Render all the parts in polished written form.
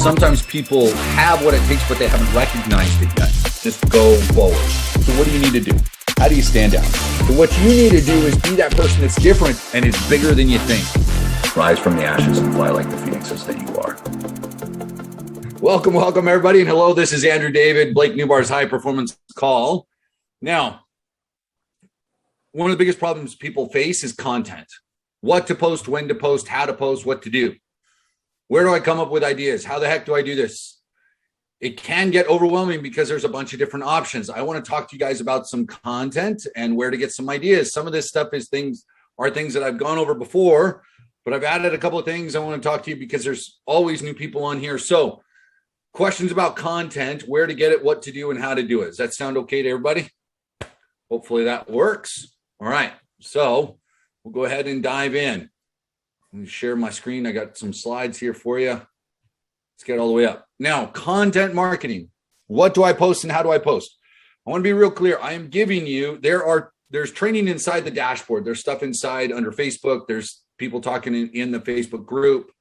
sometimes people have what it takes, but they haven't recognized it yet. Just go forward. So what do you need to do? How do you stand out? So what you need to do is be that person that's different and is bigger than you think. Rise from the ashes and fly like the phoenixes that you are. Welcome, everybody. And hello, this is Andrew David, Blake Newbar's High Performance Call. Now, one of the biggest problems people face is content. What to post, when to post, how to post, what to do. Where do I come up with ideas? How the heck do I do this? It can get overwhelming because there's a bunch of different options. I want to talk to you guys about some content and where to get some ideas. Some of this stuff is things that I've gone over before, but I've added a couple of things I want to talk to you because there's always new people on here. So questions about content, where to get it, what to do, and how to do it. Does that sound okay to everybody? Hopefully that works. All right. So we'll go ahead and dive in. Let me share my screen. I got some slides here for you. Let's get all the way up. Now, content marketing. What do I post and how do I post? I want to be real clear. I am giving you, there's training inside the dashboard. There's stuff inside under Facebook. There's people talking in the Facebook group.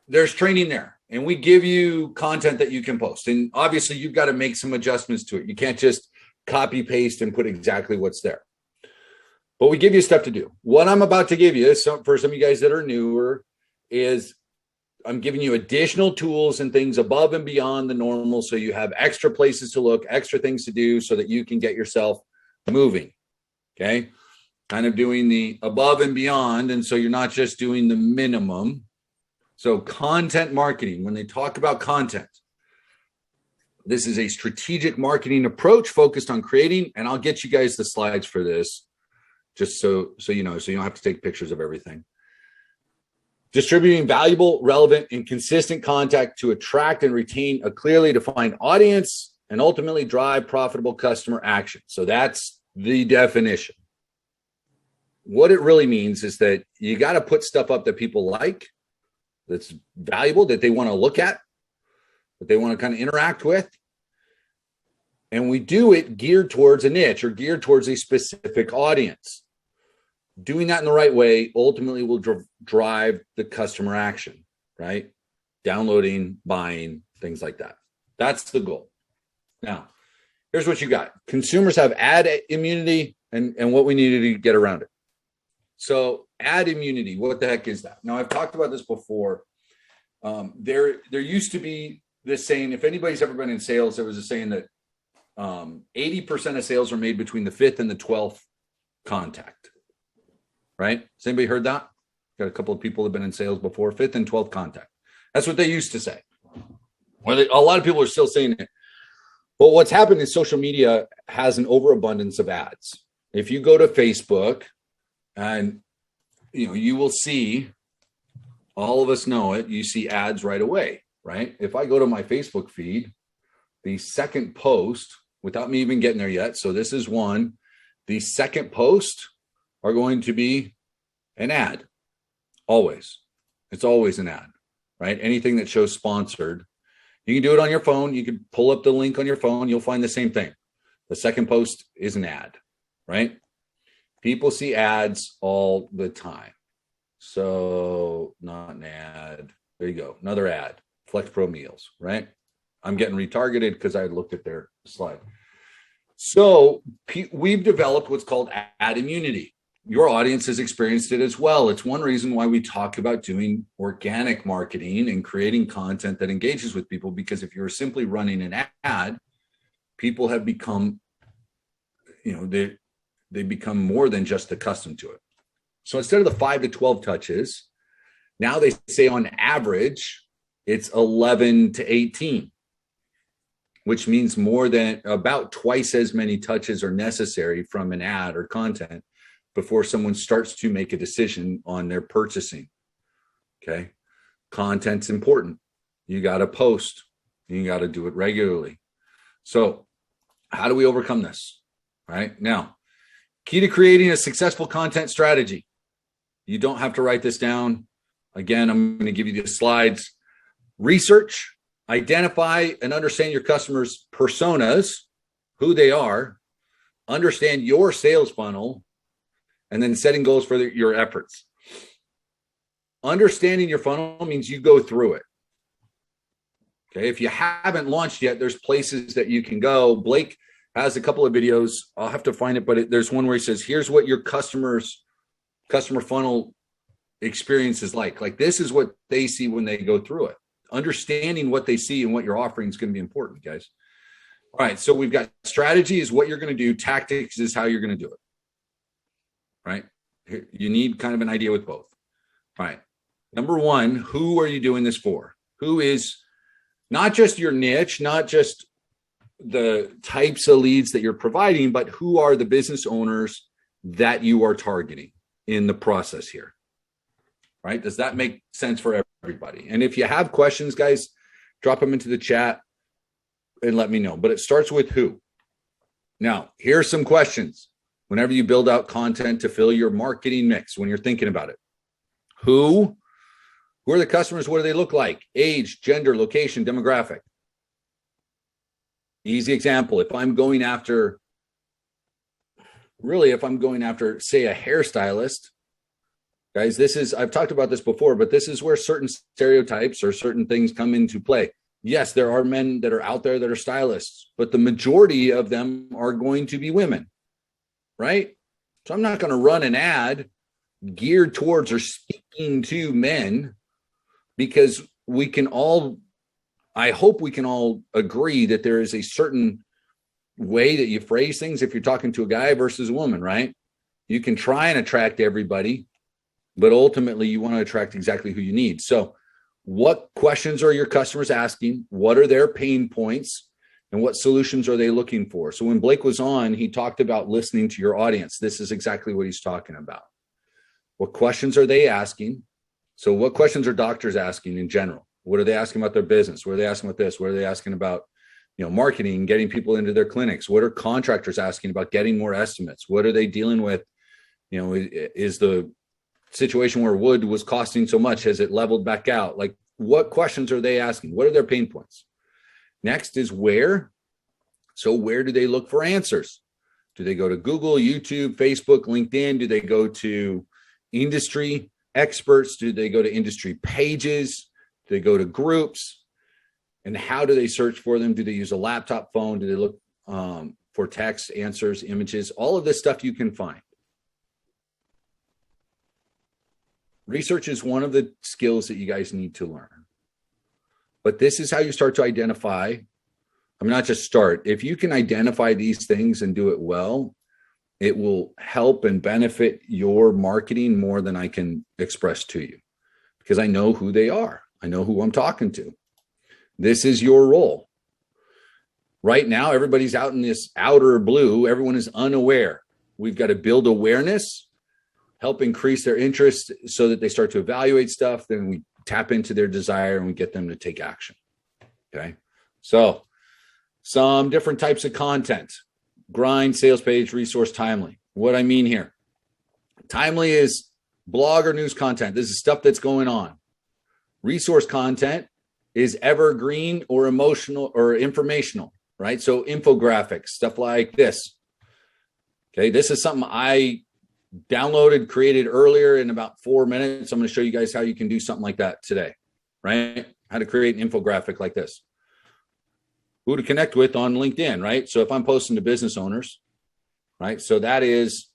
There's training there. And we give you content that you can post. And obviously, you've got to make some adjustments to it. You can't just copy, paste, and put exactly what's there. But we give you stuff to do. What I'm about to give you, for some of you guys that are newer, is I'm giving you additional tools and things above and beyond the normal, so you have extra places to look, extra things to do, so that you can get yourself moving, okay? Kind of doing the above and beyond, and so you're not just doing the minimum. So content marketing, when they talk about content, this is a strategic marketing approach focused on creating, and I'll get you guys the slides for this, just so you know, so you don't have to take pictures of everything. Distributing valuable, relevant, and consistent content to attract and retain a clearly defined audience and ultimately drive profitable customer action. So that's the definition. What it really means is that you got to put stuff up that people like, that's valuable, that they want to look at, that they want to kind of interact with. And we do it geared towards a niche or geared towards a specific audience. Doing that in the right way ultimately will drive the customer action, right? Downloading, buying, things like that. That's the goal. Now, here's what you got. Consumers have ad immunity and what we need to get around it. So ad immunity, what the heck is that? Now, I've talked about this before. There used to be this saying, if anybody's ever been in sales, there was a saying that 80% of sales are made between the 5th and the 12th contact, right? Has anybody heard that? Got a couple of people that have been in sales before, 5th and 12th contact. That's what they used to say. Well, a lot of people are still saying it. But what's happened is social media has an overabundance of ads. If you go to Facebook and you will see, all of us know it, you see ads right away, right? If I go to my Facebook feed, the second post, without me even getting there yet, so this is one, the second post are going to be an ad. Always. It's always an ad, right? Anything that shows sponsored. You can do it on your phone. You can pull up the link on your phone. You'll find the same thing. The second post is an ad, right? People see ads all the time. So not an ad. There you go. Another ad. Flex Pro Meals, right? I'm getting retargeted because I looked at their slide. So we've developed what's called ad immunity. Your audience has experienced it as well. It's one reason why we talk about doing organic marketing and creating content that engages with people, because if you're simply running an ad, people have become, they become more than just accustomed to it. So instead of the 5 to 12 touches, now they say on average, it's 11 to 18. Which means more than about twice as many touches are necessary from an ad or content before someone starts to make a decision on their purchasing. Okay. Content's important. You got to post. You got to do it regularly. So how do we overcome this? All right. Now, key to creating a successful content strategy. You don't have to write this down. Again, I'm going to give you the slides. Research. Identify and understand your customers' personas, who they are, understand your sales funnel, and then setting goals for your efforts. Understanding your funnel means you go through it. Okay. If you haven't launched yet, there's places that you can go. Blake has a couple of videos. I'll have to find it, but there's one where he says, here's what your customer funnel experience is like. Like, this is what they see when they go through it. Understanding what they see and what you're offering is going to be important, guys. All right. So we've got strategy is what you're going to do. Tactics is how you're going to do it. Right. You need kind of an idea with both. All right. Number one, who are you doing this for? Who is not just your niche, not just the types of leads that you're providing, but who are the business owners that you are targeting in the process here? Right? Does that make sense for everybody? And if you have questions, guys, drop them into the chat and let me know. But it starts with who. Now, here are some questions whenever you build out content to fill your marketing mix when you're thinking about it. Who are the customers? What do they look like? Age, gender, location, demographic. Easy example. If I'm going after, say, a hairstylist, guys, I've talked about this before, but this is where certain stereotypes or certain things come into play. Yes, there are men that are out there that are stylists, but the majority of them are going to be women, right? So I'm not going to run an ad geared towards or speaking to men, because I hope we can all agree that there is a certain way that you phrase things if you're talking to a guy versus a woman, right? You can try and attract everybody, but ultimately you want to attract exactly who you need. So what questions are your customers asking? What are their pain points? And what solutions are they looking for? So when Blake was on, he talked about listening to your audience. This is exactly what he's talking about. What questions are they asking? So what questions are doctors asking in general? What are they asking about their business? What are they asking about this? What are they asking about, marketing, getting people into their clinics? What are contractors asking about getting more estimates? What are they dealing with? Is the situation where wood was costing so much, has it leveled back out? Like, what questions are they asking? What are their pain points? Next is where. So where do they look for answers? Do they go to Google, YouTube, Facebook, LinkedIn? Do they go to industry experts? Do they go to industry pages? Do they go to groups? And how do they search for them? Do they use a laptop phone? Do they look for text, answers, images? All of this stuff you can find. Research is one of the skills that you guys need to learn. But this is how you start to identify. Not just start. If you can identify these things and do it well, it will help and benefit your marketing more than I can express to you, because I know who they are. I know who I'm talking to. This is your role. Right now, everybody's out in this outer blue. Everyone is unaware. We've got to build awareness, help increase their interest so that they start to evaluate stuff. Then we tap into their desire and we get them to take action. Okay. So some different types of content: grind, sales page, resource, timely. What I mean here, timely is blog or news content. This is stuff that's going on. Resource content is evergreen or emotional or informational, right? So infographics, stuff like this. Okay. This is something I downloaded, created earlier in about 4 minutes. I'm going to show you guys how you can do something like that today, right? How to create an infographic like this. Who to connect with on LinkedIn, right? So if I'm posting to business owners, right? So that is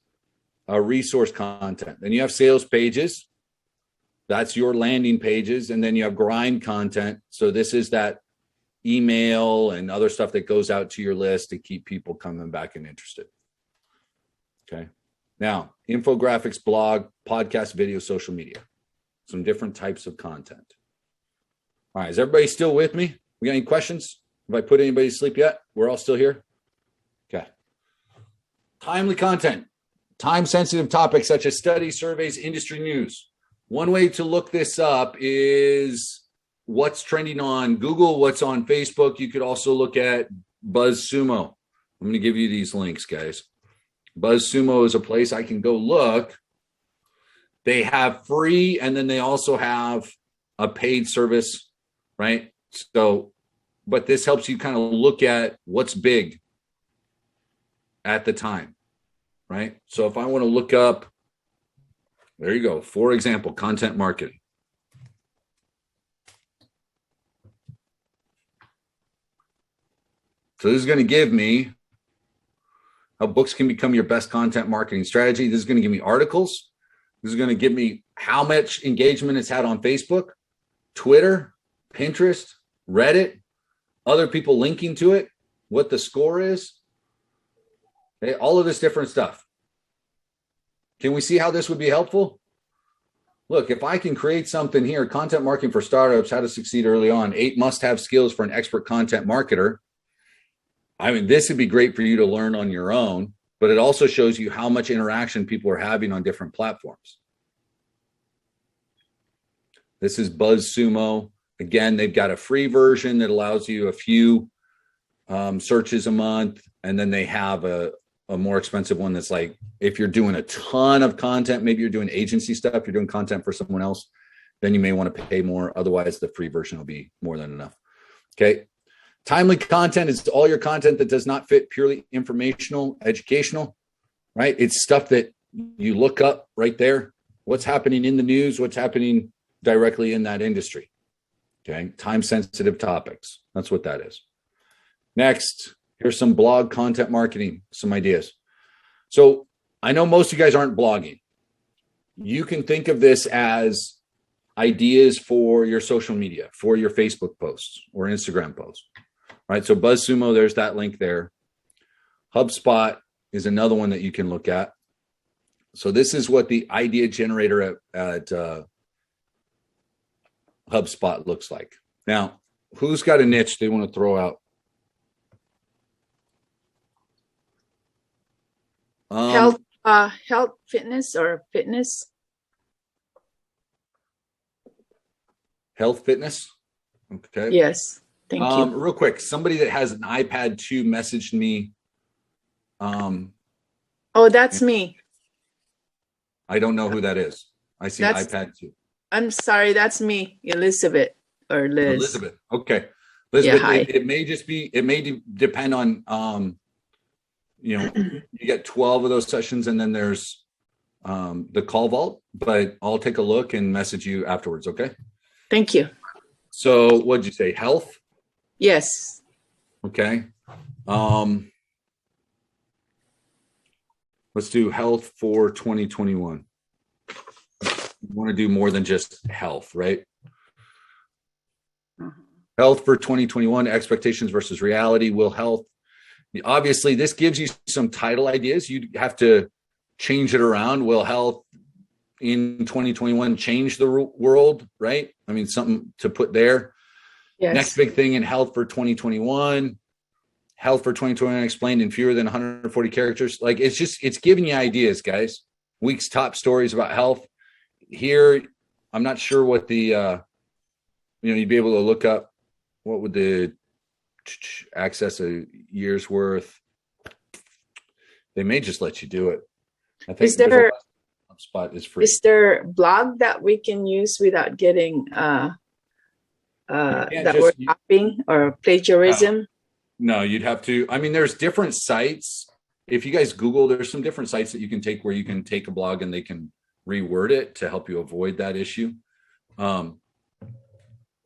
a resource content. Then you have sales pages. That's your landing pages. And then you have grind content. So this is that email and other stuff that goes out to your list to keep people coming back and interested. Okay. Now, infographics, blog, podcast, video, social media. Some different types of content. All right. Is everybody still with me? We got any questions? Have I put anybody to sleep yet? We're all still here? Okay. Timely content. Time-sensitive topics such as studies, surveys, industry news. One way to look this up is what's trending on Google, what's on Facebook. You could also look at BuzzSumo. I'm going to give you these links, guys. BuzzSumo is a place I can go look. They have free, and then they also have a paid service, right? So, but this helps you kind of look at what's big at the time, right? So if I want to look up, there you go. For example, content marketing. So this is going to give me how books can become your best content marketing strategy. This is going to give me articles. This is going to give me how much engagement it's had on Facebook, Twitter, Pinterest, Reddit, other people linking to it, what the score is. Okay, all of this different stuff. Can we see how this would be helpful? Look, if I can create something here, content marketing for startups, how to succeed early on, 8 must-have skills for an expert content marketer. I mean, this would be great for you to learn on your own, but it also shows you how much interaction people are having on different platforms. This is BuzzSumo. Again, they've got a free version that allows you a few searches a month, and then they have a more expensive one that's like, if you're doing a ton of content, maybe you're doing agency stuff, you're doing content for someone else, then you may want to pay more. Otherwise, the free version will be more than enough. Okay. Timely content is all your content that does not fit purely informational, educational, right? It's stuff that you look up right there. What's happening in the news, what's happening directly in that industry. Okay. Time-sensitive topics. That's what that is. Next, here's some blog content marketing, some ideas. So I know most of you guys aren't blogging. You can think of this as ideas for your social media, for your Facebook posts or Instagram posts, right? So BuzzSumo, there's that link there. HubSpot is another one that you can look at. So this is what the idea generator at HubSpot looks like. Now, who's got a niche they want to throw out? Health, fitness, or fitness. Health, fitness. Okay. Yes. Thank you. Real quick, somebody that has an iPad 2 messaged me. Oh, that's me. I don't know who that is. I see iPad 2. I'm sorry, that's me, Elizabeth or Liz. Elizabeth. Okay. Elizabeth, Yeah, hi. it may just be, it may depend on, you get 12 of those sessions and then there's the call vault, but I'll take a look and message you afterwards. Okay. Thank you. So what'd you say? Health? Yes. Okay. Let's do health for 2021. You want to do more than just health, right? Health for 2021, expectations versus reality. Will health, obviously this gives you some title ideas. You have to change it around. Will health in 2021 change the world, right? I mean, something to put there. Yes. Next big thing in health for 2021. Health for 2021 explained in fewer than 140 characters. Like it's giving you ideas, guys. Week's top stories about health. Here, I'm not sure what the, you'd be able to look up what would the access a year's worth. They may just let you do it. I think Is there HubSpot is free. Is there blog that we can use without getting that we're copying or plagiarism? No, you'd have to. I mean, there's different sites. If you guys Google, there's some different sites that you can take where you can take a blog and they can reword it to help you avoid that issue.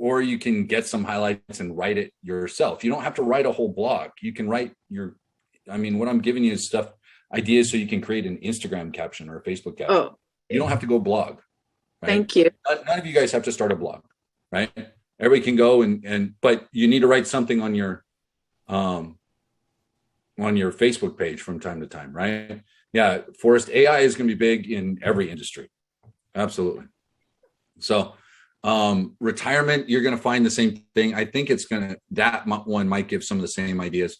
Or you can get some highlights and write it yourself. You don't have to write a whole blog. You can write what I'm giving you is stuff, ideas so you can create an Instagram caption or a Facebook caption. Oh, you don't have to go blog. Right? Thank you. None of you guys have to start a blog, right? Everybody can go but you need to write something on your Facebook page from time to time, right? Yeah, Forrest, AI is going to be big in every industry. Absolutely. So retirement, you're going to find the same thing. I think that one might give some of the same ideas.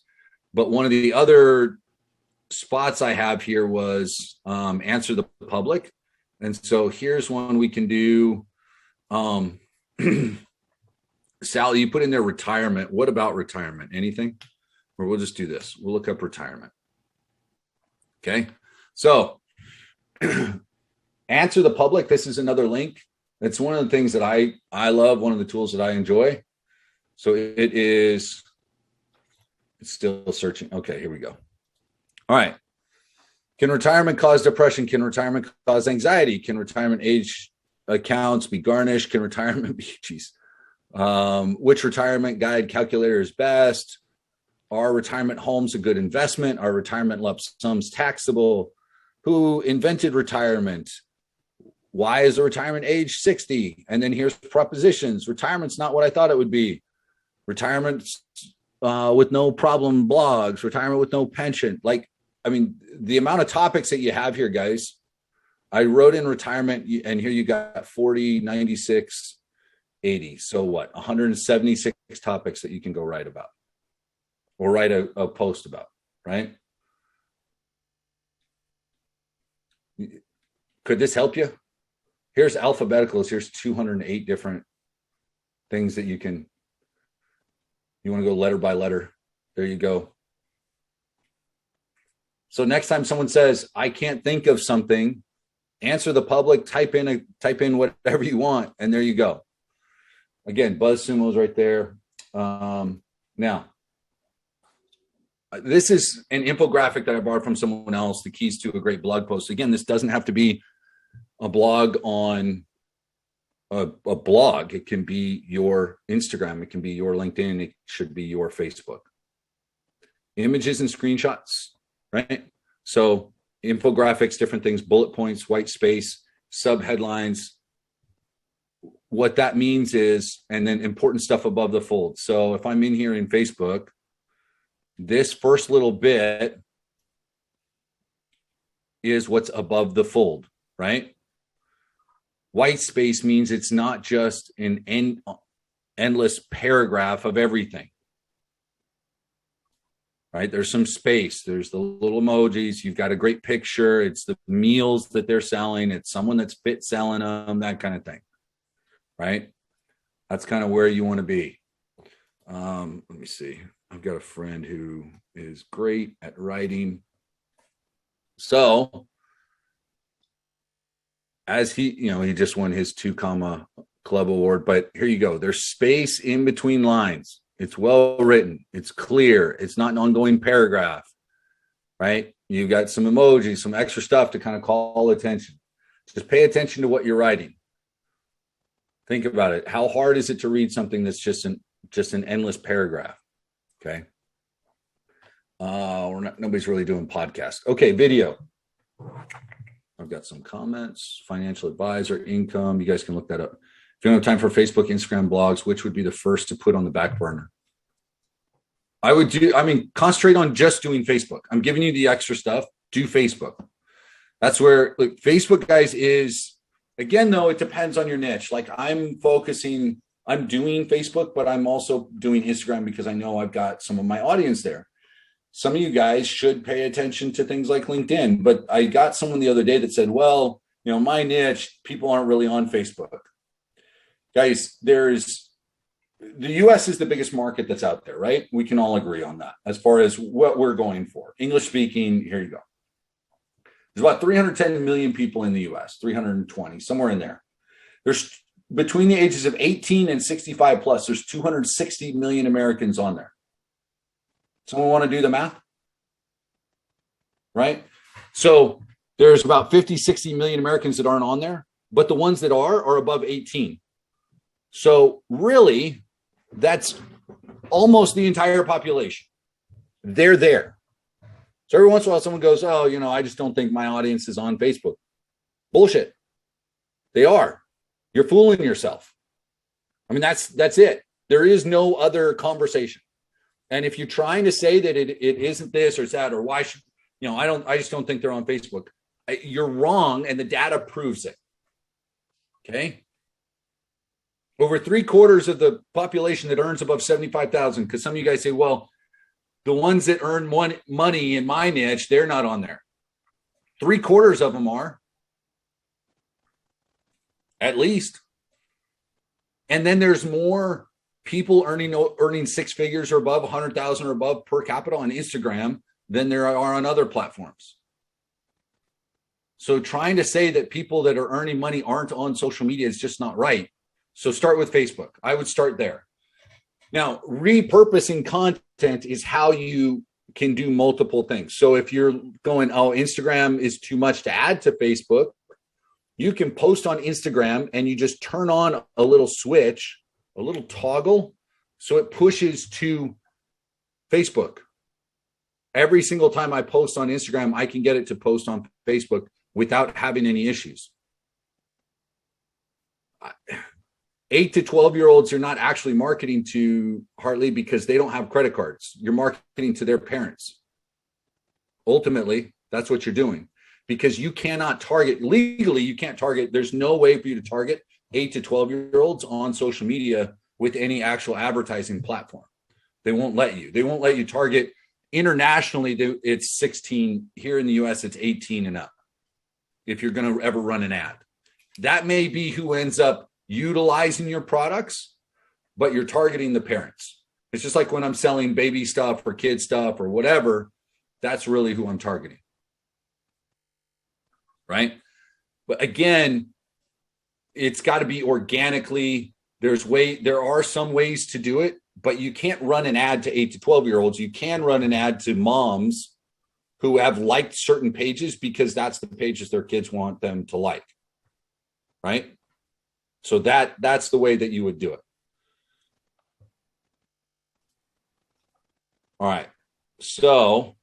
But one of the other spots I have here was answer the public. And so here's one we can do. Sally, you put in there retirement. What about retirement? Anything? Or we'll just do this. We'll look up retirement. Okay. So answer the public. This is another link. It's one of the things that I love, one of the tools that I enjoy. So it's still searching. Okay, here we go. All right. Can retirement cause depression? Can retirement cause anxiety? Can retirement age accounts be garnished? Can retirement be, which retirement guide calculator is best? Are retirement homes a good investment? Are retirement lump sums taxable? Who invented retirement? Why is the retirement age 60? And then here's propositions. Retirement's not what I thought it would be. Retirement's with no problem blogs. Retirement with no pension. Like, I mean, the amount of topics that you have here, guys. I wrote in retirement, and here you got 40, 96, 80. So what? 176 topics that you can go write about or write a post about, right? Could this help you? Here's alphabeticals. Here's 208 different things that you want to go letter by letter. There you go. So next time someone says, I can't think of something, answer the public, type in whatever you want, and there you go. Again, BuzzSumo's right there. Now, this is an infographic that I borrowed from someone else, the keys to a great blog post. Again, this doesn't have to be a blog on a blog. It can be your Instagram. It can be your LinkedIn. It should be your Facebook. Images and screenshots, right? So infographics, different things, bullet points, white space, subheadlines. What that means is, and then important stuff above the fold. So if I'm in here in Facebook, this first little bit is what's above the fold, right? White space means it's not just an endless paragraph of everything, right? There's some space. There's the little emojis. You've got a great picture. It's the meals that they're selling. It's someone that's fit selling them, that kind of thing, right? That's kind of where you want to be. Let me see. I've got a friend who is great at writing. So as he just won his 2 comma club award, but here you go. There's space in between lines. It's well written. It's clear. It's not an ongoing paragraph, right? You've got some emojis, some extra stuff to kind of call attention. Just pay attention to what you're writing. Think about it. How hard is it to read something that's just an endless paragraph? Okay. Nobody's really doing podcasts. Okay, video. I've got some comments. Financial advisor, income. You guys can look that up. If you don't have time for Facebook, Instagram, blogs, which would be the first to put on the back burner? Concentrate on just doing Facebook. I'm giving you the extra stuff. Do Facebook. That's where Facebook, guys, is, again, though, it depends on your niche. Like I'm doing Facebook, but I'm also doing Instagram because I know I've got some of my audience there. Some of you guys should pay attention to things like LinkedIn, but I got someone the other day that said, well, my niche, people aren't really on Facebook. Guys, the US is the biggest market that's out there, right? We can all agree on that as far as what we're going for. English speaking, here you go. There's about 310 million people in the US, 320, somewhere in there. There's between the ages of 18 and 65 plus, there's 260 million Americans on there. Someone want to do the math? Right? So there's about 50, 60 million Americans that aren't on there, but the ones that are above 18. So really, that's almost the entire population. They're there. So every once in a while, someone goes, oh, I just don't think my audience is on Facebook. Bullshit. They are. You're fooling yourself. I mean, that's it. There is no other conversation. And if you're trying to say that it isn't this or it's that, or why should, I just don't think they're on Facebook. You're wrong. And the data proves it. Okay. Over 3/4 of the population that earns above 75,000, because some of you guys say, well, the ones that earn money in my niche, they're not on there. 3/4 of them are. At least. And then there's more people earning 6 figures or above, 100,000 or above per capita on Instagram than there are on other platforms. So trying to say that people that are earning money aren't on social media is just not right. So start with Facebook. I would start there. Now, repurposing content is how you can do multiple things. So if you're going, oh, Instagram is too much to add to Facebook, you can post on Instagram and you just turn on a little switch, a little toggle, so it pushes to Facebook. Every single time I post on Instagram, I can get it to post on Facebook without having any issues. 8 to 12-year-olds, you're not actually marketing to, hardly, because they don't have credit cards. You're marketing to their parents. Ultimately, that's what you're doing, because you cannot target, legally, you can't target. There's no way for you to target 8 to 12-year-olds on social media with any actual advertising platform. They won't let you. They won't let you target. Internationally, it's 16. Here in the US, it's 18 and up if you're going to ever run an ad. That may be who ends up utilizing your products, but you're targeting the parents. It's just like when I'm selling baby stuff or kid stuff or whatever, that's really who I'm targeting. Right? But again, it's got to be organically. There are some ways to do it, but you can't run an ad to 8 to 12-year-olds. You can run an ad to moms who have liked certain pages because that's the pages their kids want them to like. Right? So that's the way that you would do it. All right. So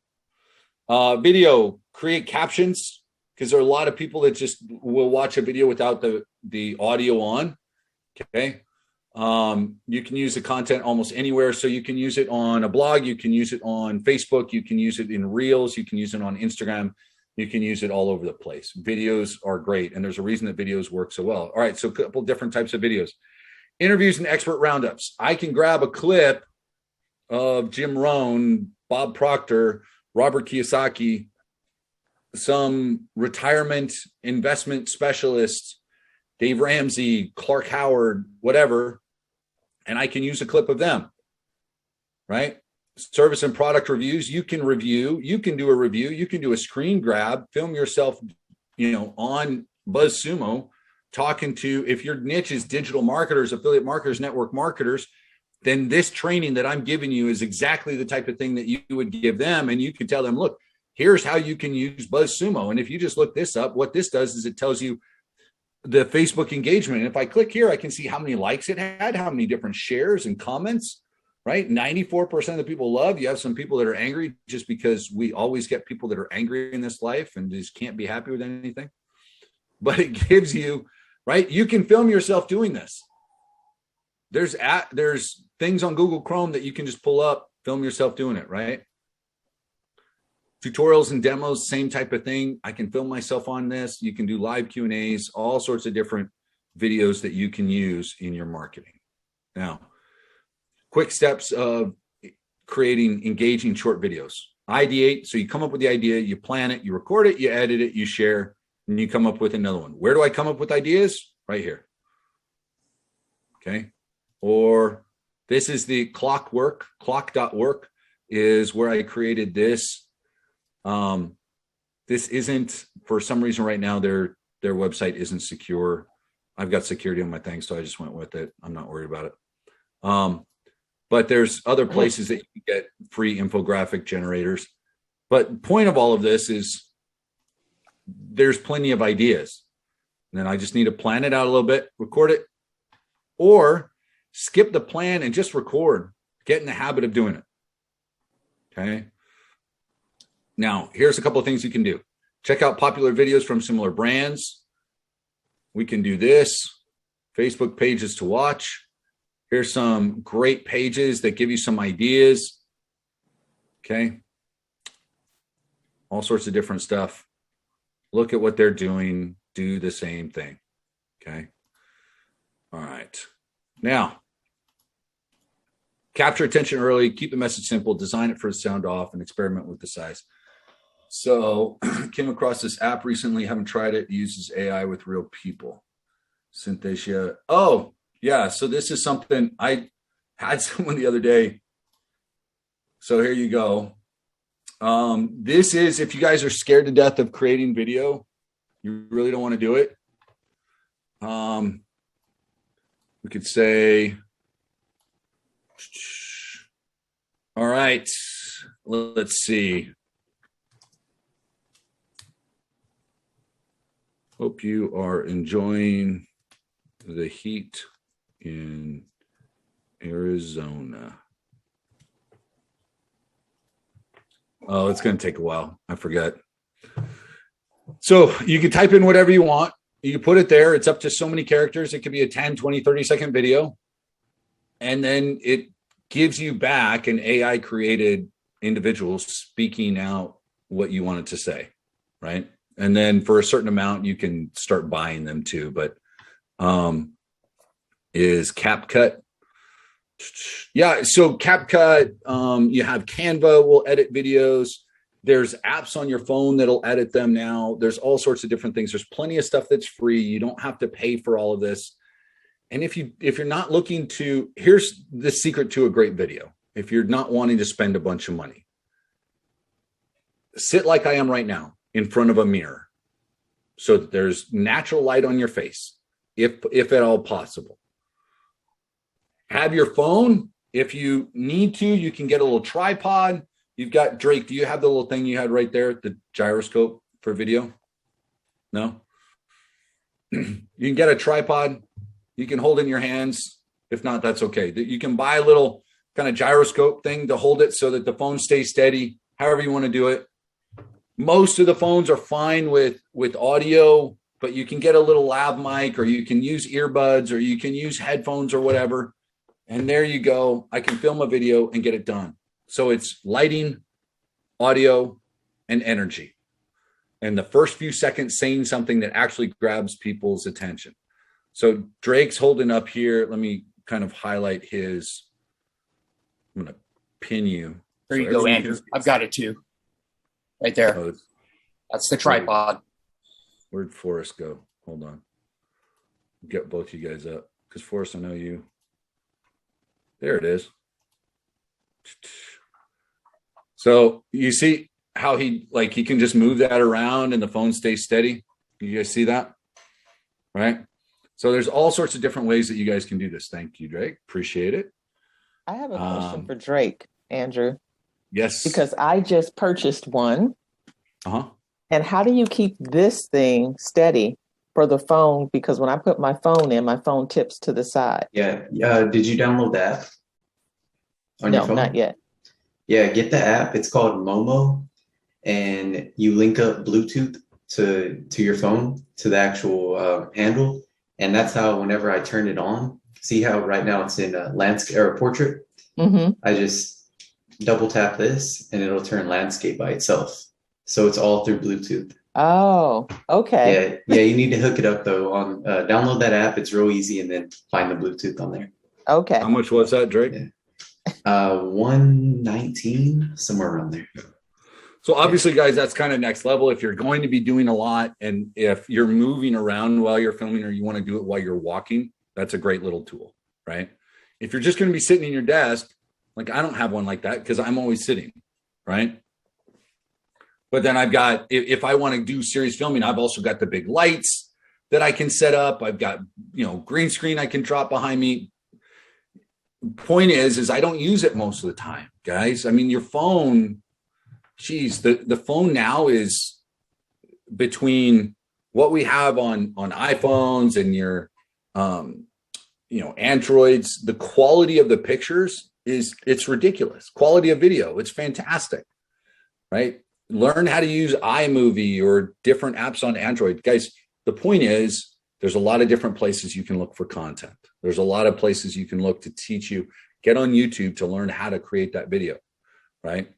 video, create captions, because there are a lot of people that just will watch a video without the audio on. Okay. You can use the content almost anywhere. So you can use it on a blog. You can use it on Facebook. You can use it in Reels. You can use it on Instagram. You can use it all over the place. Videos are great. And there's a reason that videos work so well. All right. So a couple different types of videos. Interviews and expert roundups. I can grab a clip of Jim Rohn, Bob Proctor, Robert Kiyosaki, some retirement investment specialists, Dave Ramsey, Clark Howard, whatever, and I can use a clip of them, right? Service and product reviews. You can review, you can do a review, you can do a screen grab, film yourself, on BuzzSumo, talking to, if your niche is digital marketers, affiliate marketers, network marketers, then this training that I'm giving you is exactly the type of thing that you would give them. And you can tell them, look, here's how you can use BuzzSumo. And if you just look this up, what this does is it tells you the Facebook engagement. And if I click here, I can see how many likes it had, how many different shares and comments, right? 94% of the people love. You have some people that are angry, just because we always get people that are angry in this life and just can't be happy with anything. But it gives you, right? You can film yourself doing this. There's things on Google Chrome that you can just pull up, film yourself doing it, right? Tutorials and demos, same type of thing. I can film myself on this. You can do live Q&As, all sorts of different videos that you can use in your marketing. Now, quick steps of creating engaging short videos. Ideate. So you come up with the idea, you plan it, you record it, you edit it, you share, and you come up with another one. Where do I come up with ideas? Right here. Okay. Or this is the clock.work is where I created this. This isn't, for some reason right now, their website isn't secure. I've got security on my thing, so I just went with it. I'm not worried about it. But there's other places that you can get free infographic generators. But point of all of this is there's plenty of ideas. And then I just need to plan it out a little bit, record it, or skip the plan and just record. Get in the habit of doing it. Okay. Now, here's a couple of things you can do. Check out popular videos from similar brands. We can do this. Facebook pages to watch. Here's some great pages that give you some ideas. Okay. All sorts of different stuff. Look at what they're doing. Do the same thing. Okay. All right. Now, capture attention early. Keep the message simple. Design it for the sound off and experiment with the size. So came across this app recently. Haven't tried it. It uses AI with real people. Synthesia. Oh, yeah. So this is something I had someone the other day. So here you go. This is, if you guys are scared to death of creating video, you really don't want to do it. We could say, all right, let's see. Hope you are enjoying the heat in Arizona. Oh, it's going to take a while. I forget. So you can type in whatever you want. You can put it there. It's up to so many characters. It could be a 10, 20, 30-second video. And then it gives you back an AI created individual speaking out what you wanted to say, right? And then for a certain amount, you can start buying them too. But is CapCut? Yeah, so CapCut, you have Canva will edit videos. There's apps on your phone that'll edit them now. There's all sorts of different things. There's plenty of stuff that's free. You don't have to pay for all of this. And if you're not looking to, here's the secret to a great video. If you're not wanting to spend a bunch of money, sit like I am right now in front of a mirror so that there's natural light on your face, if at all possible. Have your phone. If you need to, you can get a little tripod. You've got, Drake, do you have the little thing you had right there, the gyroscope for video? No? You can get a tripod. You can hold it in your hands. If not, that's okay. You can buy a little kind of gyroscope thing to hold it so that the phone stays steady, however you want to do it. Most of the phones are fine with audio, but you can get a little lav mic, or you can use earbuds, or you can use headphones or whatever. And there you go. I can film a video and get it done. So it's lighting, audio, and energy. And the first few seconds saying something that actually grabs people's attention. So Drake's holding up here. Let me kind of highlight his. I'm going to pin you. There you go, Andrew. I've got it too. Right there. Oh, that's the tripod. Where'd Forrest go? Hold on. Get both you guys up. Because Forrest, I know you. There it is. So you see how he can just move that around and the phone stays steady. You guys see that? Right? So there's all sorts of different ways that you guys can do this. Thank you, Drake. Appreciate it. I have a question for Drake, Andrew. Yes. Because I just purchased one. Uh-huh. And how do you keep this thing steady for the phone? Because when I put my phone in, my phone tips to the side. Yeah. Did you download the app on your phone? No, not yet. Yeah, get the app. It's called Momo, and you link up Bluetooth to your phone, to the actual handle. And that's how, whenever I turn it on, see how right now it's in a landscape or a portrait? Mm-hmm. I just double tap this and it'll turn landscape by itself. So it's all through Bluetooth. Oh, okay. Yeah. You need to hook it up though. Download that app. It's real easy, and then find the Bluetooth on there. Okay. How much was that, Drake? Yeah. $119, somewhere around there. So obviously, guys, that's kind of next level. If you're going to be doing a lot, and if you're moving around while you're filming, or you want to do it while you're walking, that's a great little tool, right? If you're just going to be sitting in your desk, like I don't have one like that because I'm always sitting, right? But then I've got, if I want to do serious filming, I've also got the big lights that I can set up. I've got, green screen I can drop behind me. Point is I don't use it most of the time, guys. I mean, your phone, geez, the phone now is, between what we have on iPhones and your Androids, the quality of the pictures it's ridiculous. Quality of video, it's fantastic, right? Learn how to use iMovie or different apps on Android. Guys, the point is there's a lot of different places you can look for content. There's a lot of places you can look to teach you. Get on YouTube to learn how to create that video, right?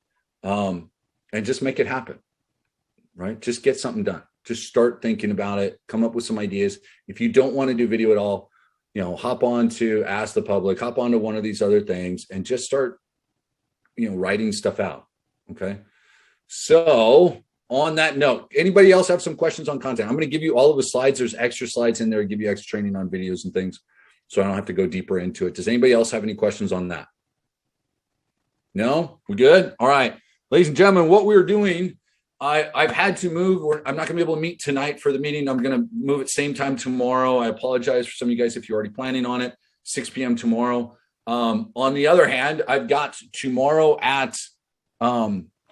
And just make it happen, right? Just get something done. Just start thinking about it. Come up with some ideas. If you don't want to do video at all, hop on to Ask the Public, hop onto one of these other things and just start, writing stuff out, okay? So on that note, anybody else have some questions on content? I'm going to give you all of the slides. There's extra slides in there to give you extra training on videos and things, so I don't have to go deeper into it. Does anybody else have any questions on that? No? We good? All right. Ladies and gentlemen, what we're doing, I've had to move. I'm not going to be able to meet tonight for the meeting. I'm going to move at same time tomorrow. I apologize for some of you guys if you're already planning on it, 6 p.m. tomorrow. On the other hand, I've got tomorrow at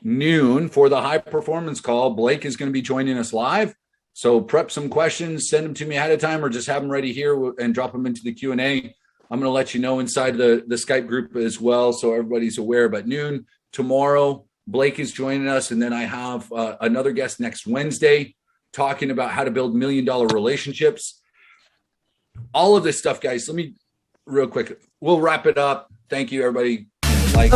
noon for the high performance call. Blake is going to be joining us live. So prep some questions, send them to me ahead of time, or just have them ready here and drop them into the Q&A. I'm going to let you know inside the Skype group as well, so everybody's aware. But noon tomorrow, Blake is joining us, and then I have another guest next Wednesday talking about how to build $1 million relationships. All of this stuff, guys. Let me real quick. We'll wrap it up. Thank you, everybody. Subscribe.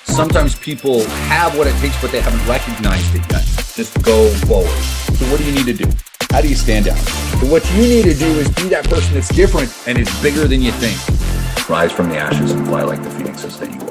Sometimes people have what it takes, but they haven't recognized it yet. Just go forward. So what do you need to do? How do you stand out? So what you need to do is be that person that's different and is bigger than you think. Rise from the ashes and fly like the phoenixes that you